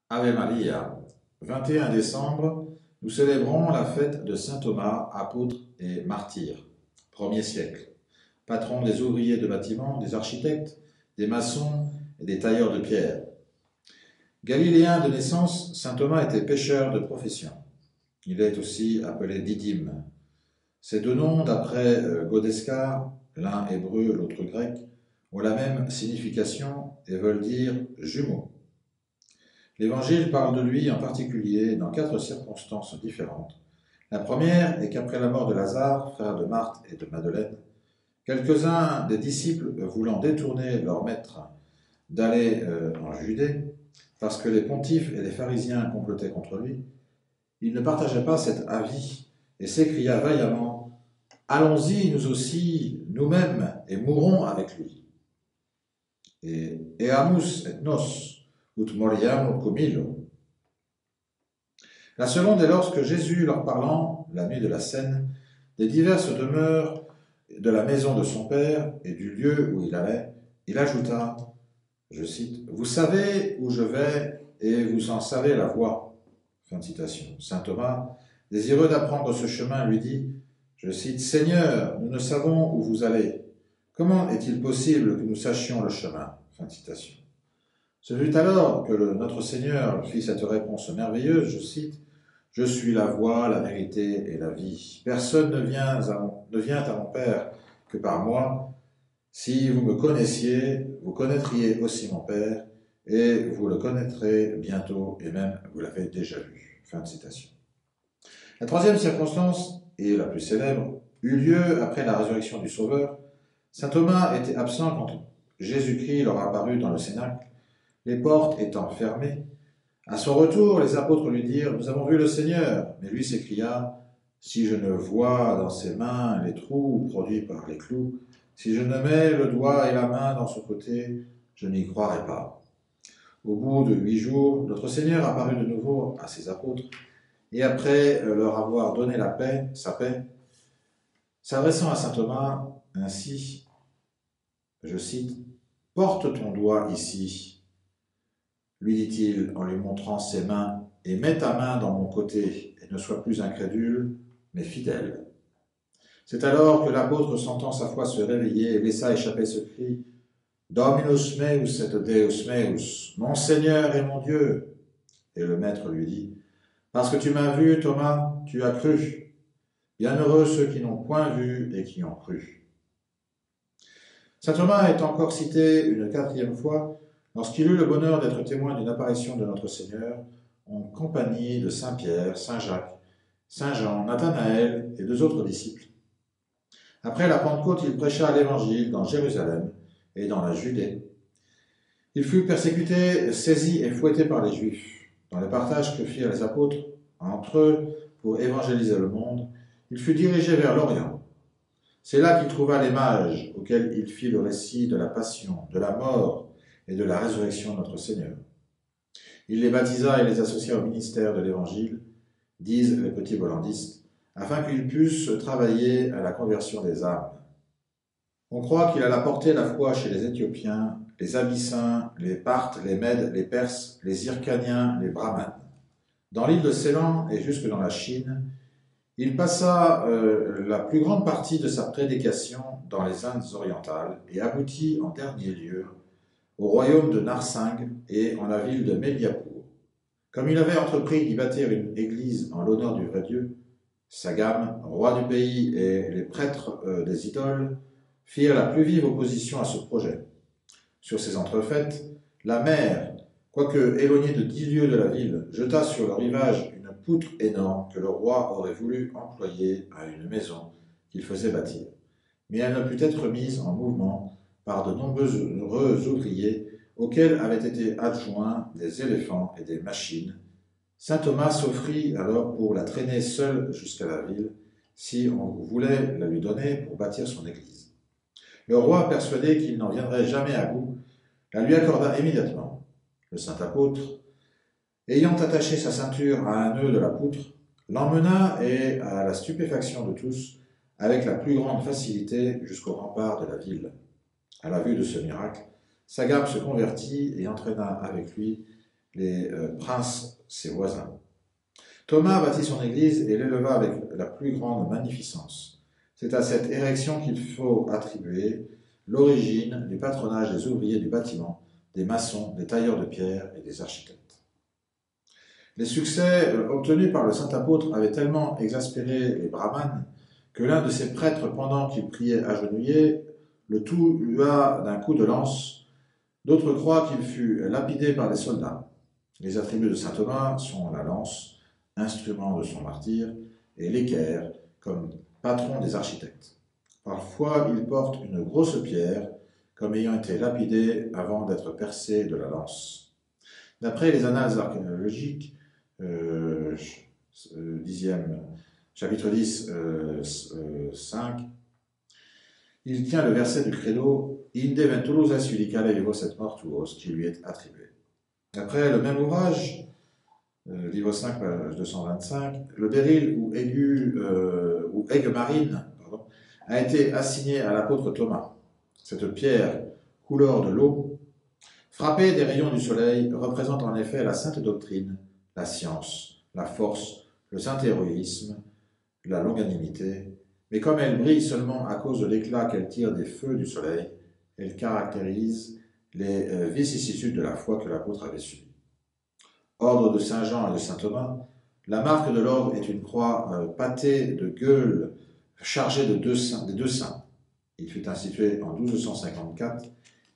Ave Maria, 21 décembre, nous célébrons la fête de saint Thomas, apôtre et martyr, 1er siècle, patron des ouvriers de bâtiment, des architectes, des maçons et des tailleurs de pierre. Galiléen de naissance, saint Thomas était pêcheur de profession. Il est aussi appelé Didyme. Ces deux noms, d'après Godescar, l'un hébreu, l'autre grec, ont la même signification et veulent dire jumeaux. L'Évangile parle de lui en particulier dans 4 circonstances différentes. La première est qu'après la mort de Lazare, frère de Marthe et de Madeleine, quelques-uns des disciples voulant détourner leur maître d'aller en Judée, parce que les pontifes et les pharisiens complotaient contre lui, il ne partageait pas cet avis et s'écria vaillamment « Allons-y, nous aussi, nous-mêmes, et mourons avec lui. » Et « Eamus et nos, ut moriamur cum illo. » La seconde est lorsque Jésus, leur parlant, la nuit de la Cène, des diverses demeures de la maison de son Père et du lieu où il allait, il ajouta, je cite, « Vous savez où je vais et vous en savez la voie. » Fin de citation. Saint Thomas, désireux d'apprendre ce chemin, lui dit, je cite, « Seigneur, nous ne savons où vous allez. Comment est-il possible que nous sachions le chemin ?» Fin de citation. Ce fut alors que notre Seigneur fit cette réponse merveilleuse, je cite, « Je suis la voie, la vérité et la vie. Personne ne vient à mon Père que par moi. Si vous me connaissiez, vous connaîtriez aussi mon Père, et vous le connaîtrez bientôt, et même vous l'avez déjà vu. » Fin de citation. La troisième circonstance, et la plus célèbre, eut lieu après la résurrection du Sauveur. Saint Thomas était absent quand Jésus-Christ leur apparut dans le cénacle, les portes étant fermées. À son retour, les apôtres lui dirent « Nous avons vu le Seigneur !» Mais lui s'écria « Si je ne vois dans ses mains les trous produits par les clous, si je ne mets le doigt et la main dans son côté, je n'y croirai pas. » Au bout de 8 jours, notre Seigneur apparut de nouveau à ses apôtres, et après leur avoir donné sa paix, s'adressant à saint Thomas, ainsi, je cite, « Porte ton doigt ici, lui dit-il en lui montrant ses mains, et mets ta main dans mon côté, et ne sois plus incrédule, mais fidèle. » C'est alors que l'apôtre, sentant sa foi se réveiller, laissa échapper ce cri, « Dominus meus et Deus meus, mon Seigneur et mon Dieu. » Et le maître lui dit, « Parce que tu m'as vu, Thomas, tu as cru. Bienheureux ceux qui n'ont point vu et qui ont cru. » Saint Thomas est encore cité une 4e fois lorsqu'il eut le bonheur d'être témoin d'une apparition de notre Seigneur en compagnie de Saint Pierre, Saint Jacques, Saint Jean, Nathanaël et 2 autres disciples. Après la Pentecôte, il prêcha l'Évangile dans Jérusalem et dans la Judée. Il fut persécuté, saisi et fouetté par les Juifs. Dans les partages que firent les apôtres entre eux pour évangéliser le monde, il fut dirigé vers l'Orient. C'est là qu'il trouva les mages, auxquels il fit le récit de la passion, de la mort et de la résurrection de notre Seigneur. Il les baptisa et les associa au ministère de l'Évangile, disent les petits bollandistes, afin qu'ils puissent travailler à la conversion des âmes. On croit qu'il alla porter la foi chez les Éthiopiens, les Abyssins, les Parthes, les Mèdes, les Perses, les Hyrcaniens, les Brahmanes. Dans l'île de Ceylan et jusque dans la Chine, il passa la plus grande partie de sa prédication dans les Indes orientales et aboutit en dernier lieu au royaume de Narsing et en la ville de Melyapur. Comme il avait entrepris d'y bâtir une église en l'honneur du vrai Dieu, Sagam, roi du pays, et les prêtres des idoles firent la plus vive opposition à ce projet. Sur ces entrefaites, la mer, quoique éloignée de 10 lieues de la ville, jeta sur le rivage une poutre énorme que le roi aurait voulu employer à une maison qu'il faisait bâtir. Mais elle ne put être mise en mouvement par de nombreux ouvriers auxquels avaient été adjoints des éléphants et des machines. Saint Thomas s'offrit alors pour la traîner seule jusqu'à la ville, si on voulait la lui donner pour bâtir son église. Le roi, persuadé qu'il n'en viendrait jamais à bout, la lui accorda immédiatement. Le saint apôtre, ayant attaché sa ceinture à un nœud de la poutre, l'emmena et, à la stupéfaction de tous, avec la plus grande facilité jusqu'au rempart de la ville. À la vue de ce miracle, Sagam se convertit et entraîna avec lui les princes ses voisins. Thomas bâtit son église et l'éleva avec la plus grande magnificence. C'est à cette érection qu'il faut attribuer l'origine du patronage des ouvriers du bâtiment, des maçons, des tailleurs de pierre et des architectes. Les succès obtenus par le saint apôtre avaient tellement exaspéré les brahmanes que l'un de ses prêtres, pendant qu'il priait agenouillé, le tua d'un coup de lance. D'autres croient qu'il fut lapidé par des soldats. Les attributs de saint Thomas sont la lance, instrument de son martyre, et l'équerre, comme patron des architectes. Parfois, il porte une grosse pierre, comme ayant été lapidé avant d'être percé de la lance. D'après les annales archéologiques, chapitre 10, 5, il tient le verset du credo Inde venturosa judicare vivos et mortuos qui lui est attribué. Après le même ouvrage, livre 5, page 225, le béryl ou aigue marine a été assigné à l'apôtre Thomas. Cette pierre, couleur de l'eau, frappée des rayons du soleil, représente en effet la sainte doctrine, la science, la force, le saint héroïsme, la longanimité, mais comme elle brille seulement à cause de l'éclat qu'elle tire des feux du soleil, elle caractérise les vicissitudes de la foi que l'apôtre avait subies. Ordre de Saint Jean et de Saint Thomas, la marque de l'ordre est une croix pâtée de gueules chargée des deux saints. Il fut institué en 1254.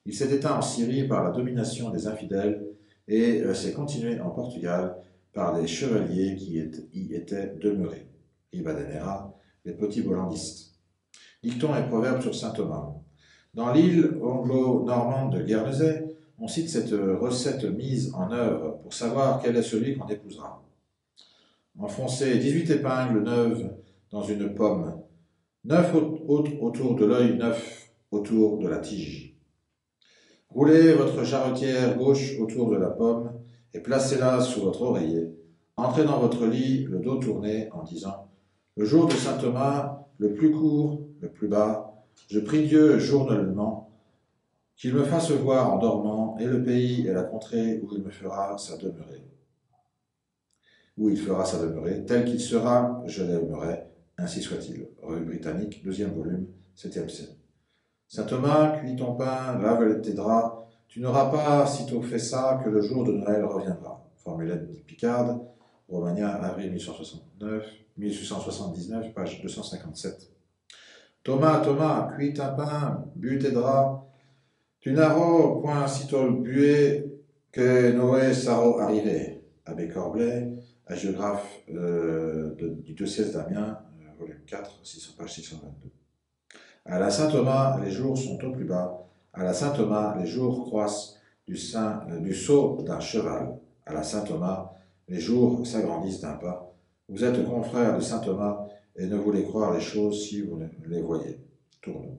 Il s'est éteint en Syrie par la domination des infidèles et s'est continué en Portugal par les chevaliers qui y étaient demeurés. Ribadenera, les petits bollandistes. Dictons et proverbes sur saint Thomas. Dans l'île anglo-normande de Guernesey, on cite cette recette mise en œuvre pour savoir quel est celui qu'on épousera. Enfoncer 18 épingles neuves dans une pomme, 9 autres autour de l'œil, 9 autour de la tige. Roulez votre jarretière gauche autour de la pomme et placez-la sous votre oreiller. Entrez dans votre lit, le dos tourné, en disant « Le jour de saint Thomas, le plus court, le plus bas, je prie Dieu journellement qu'il me fasse voir en dormant et le pays et la contrée où il fera sa demeurée. Tel qu'il sera, je l'aimerai, ainsi soit-il. » Revue britannique, 2e volume, 7e scène. Saint Thomas, cuis ton pain, lave tes draps, tu n'auras pas sitôt fait ça que le jour de Noël reviendra. Formulette picarde, Romagna, avril 1879, page 257. Thomas, Thomas, cuis ton pain, bu tes draps, tu n'auras point sitôt bué que Noé saro arrivé. Abbé Corblay, hagiographe du diocèse d'Amiens, volume 4, page 622. À la Saint-Thomas, les jours sont au plus bas. À la Saint-Thomas, les jours croissent du saut d'un cheval. À la Saint-Thomas, les jours s'agrandissent d'un pas. Vous êtes confrères de Saint-Thomas et ne voulez croire les choses si vous ne les voyez. Tournons.